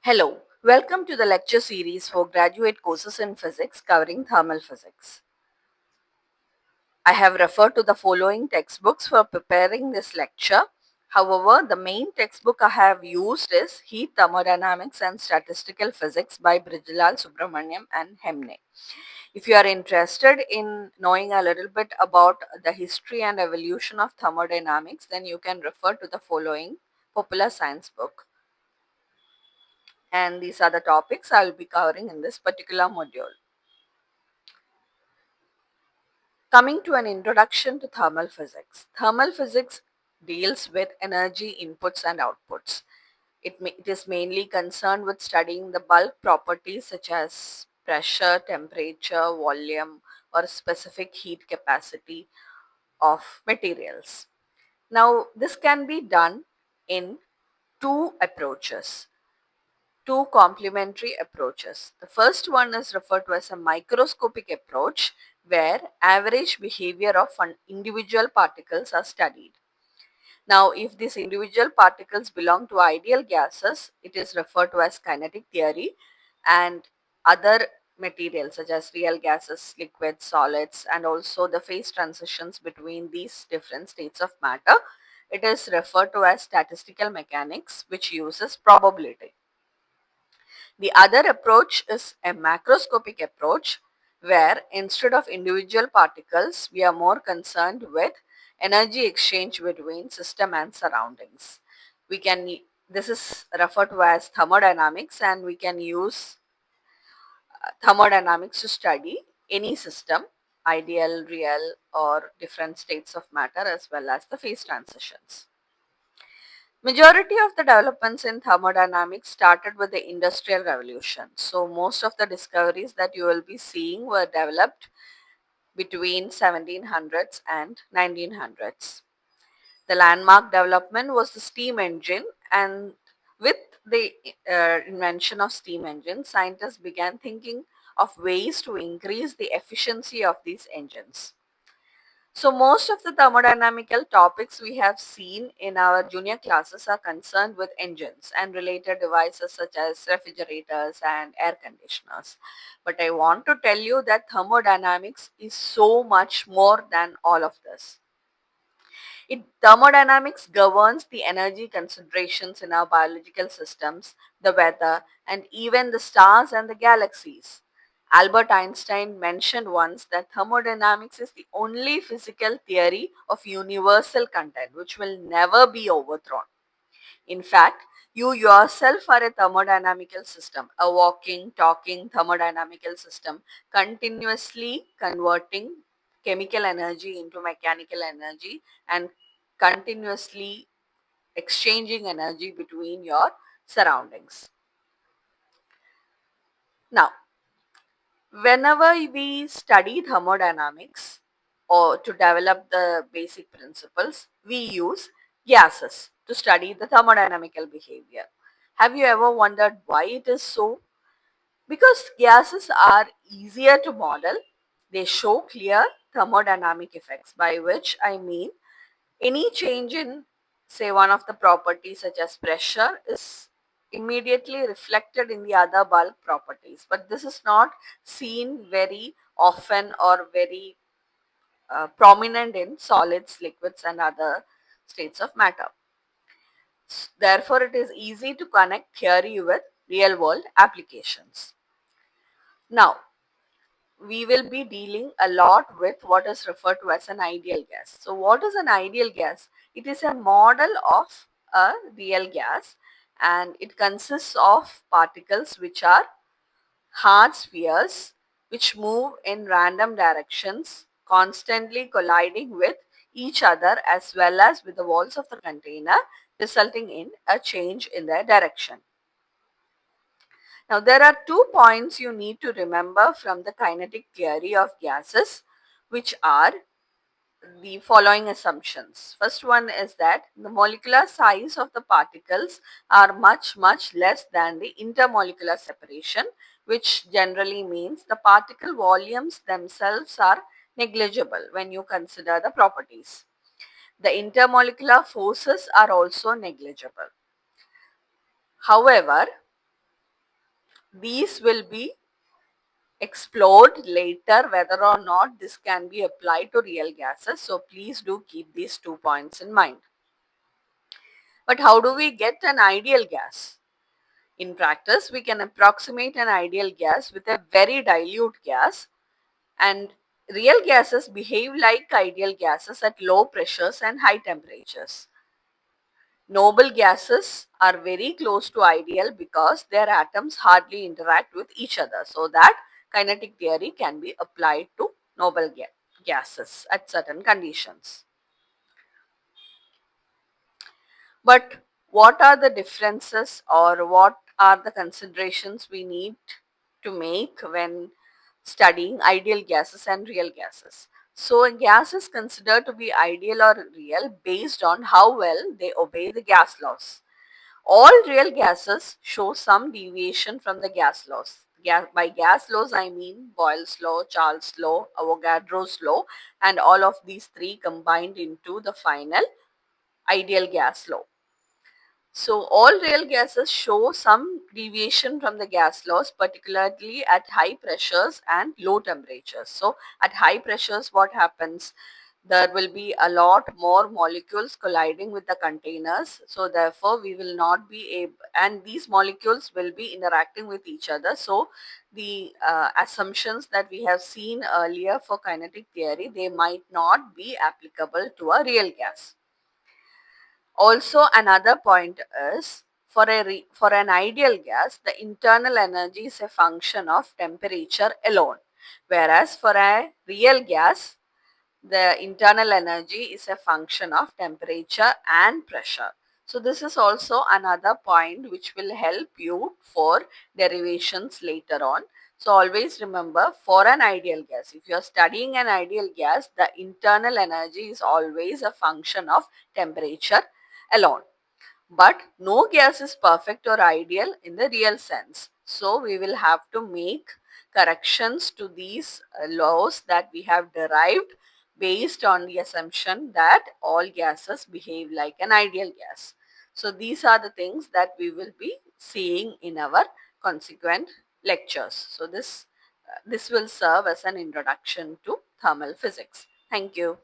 Hello, welcome to the lecture series for graduate courses in physics covering thermal physics. I have referred to the following textbooks for preparing this lecture. However, the main textbook I have used is Heat Thermodynamics and Statistical Physics by Brijlal Subramaniam and Hemne. If you are interested in knowing a little bit about the history and evolution of thermodynamics, then you can refer to the following popular science book. And these are the topics I will be covering in this particular module. Coming to an introduction to thermal physics. Thermal physics deals with energy inputs and outputs. It is mainly concerned with studying the bulk properties such as pressure, temperature, volume, or specific heat capacity of materials. Now, this can be done in two approaches, two complementary approaches. The first one is referred to as a microscopic approach, where average behavior of individual particles are studied. Now, if these individual particles belong to ideal gases, it is referred to as kinetic theory, and other materials such as real gases, liquids, solids, and also the phase transitions between these different states of matter, it is referred to as statistical mechanics, which uses probability. The other approach is a macroscopic approach, where instead of individual particles, we are more concerned with energy exchange between system and surroundings. We can This is referred to as thermodynamics, and we can use thermodynamics to study any system, ideal, real, or different states of matter, as well as the phase transitions. Majority of the developments in thermodynamics started with the industrial revolution. So most of the discoveries that you will be seeing were developed between 1700s and 1900s. The landmark development was the steam engine, and with the invention of steam engines, scientists began thinking of ways to increase the efficiency of these engines. So most of the thermodynamical topics we have seen in our junior classes are concerned with engines and related devices such as refrigerators and air conditioners. But I want to tell you that thermodynamics is so much more than all of this. Thermodynamics governs the energy concentrations in our biological systems, the weather, and even the stars and the galaxies. Albert Einstein mentioned once that thermodynamics is the only physical theory of universal content which will never be overthrown. In fact, you yourself are a thermodynamical system, a walking, talking thermodynamical system, continuously converting chemical energy into mechanical energy and continuously exchanging energy between your surroundings. Now, whenever we study thermodynamics or to develop the basic principles, we use gases to study the thermodynamical behavior. Have you ever wondered why it is so? Because gases are easier to model, they show clear thermodynamic effects, by which I mean any change in, say, one of the properties such as pressure is immediately reflected in the other bulk properties. But this is not seen very often or very prominent in solids, liquids, and other states of matter. Therefore, it is easy to connect theory with real world applications. Now, we will be dealing a lot with what is referred to as an ideal gas. So what is an ideal gas? It is a model of a real gas, and it consists of particles which are hard spheres which move in random directions, constantly colliding with each other as well as with the walls of the container, resulting in a change in their direction. Now, there are 2 points you need to remember from the kinetic theory of gases, which are the following assumptions. First one is that the molecular size of the particles are much, much less than the intermolecular separation, which generally means the particle volumes themselves are negligible when you consider the properties. The intermolecular forces are also negligible. However, These will be explored later whether or not this can be applied to real gases. So please do keep these 2 points in mind. But how do we get an ideal gas? In practice, we can approximate an ideal gas with a very dilute gas, and real gases behave like ideal gases at low pressures and high temperatures. Noble gases are very close to ideal because their atoms hardly interact with each other, so that kinetic theory can be applied to noble gases at certain conditions. But what are the differences, or what are the considerations we need to make when studying ideal gases and real gases? So, a gas is considered to be ideal or real based on how well they obey the gas laws. All real gases show some deviation from the gas laws. By gas laws, I mean Boyle's law, Charles' law, Avogadro's law, and all of these three combined into the final ideal gas law. So all real gases show some deviation from the gas laws, particularly at high pressures and low temperatures. So at high pressures, what happens? There will be a lot more molecules colliding with the containers. So therefore, we will not be able, and these molecules will be interacting with each other. So the assumptions that we have seen earlier for kinetic theory, they might not be applicable to a real gas. Also, another point is for an ideal gas, the internal energy is a function of temperature alone, whereas for a real gas, the internal energy is a function of temperature and pressure. So this is also another point which will help you for derivations later on. So always remember, for an ideal gas, if you are studying an ideal gas, the internal energy is always a function of temperature alone. But no gas is perfect or ideal in the real sense. So we will have to make corrections to these laws that we have derived based on the assumption that all gases behave like an ideal gas. So these are the things that we will be seeing in our consequent lectures. So this will serve as an introduction to thermal physics. Thank you.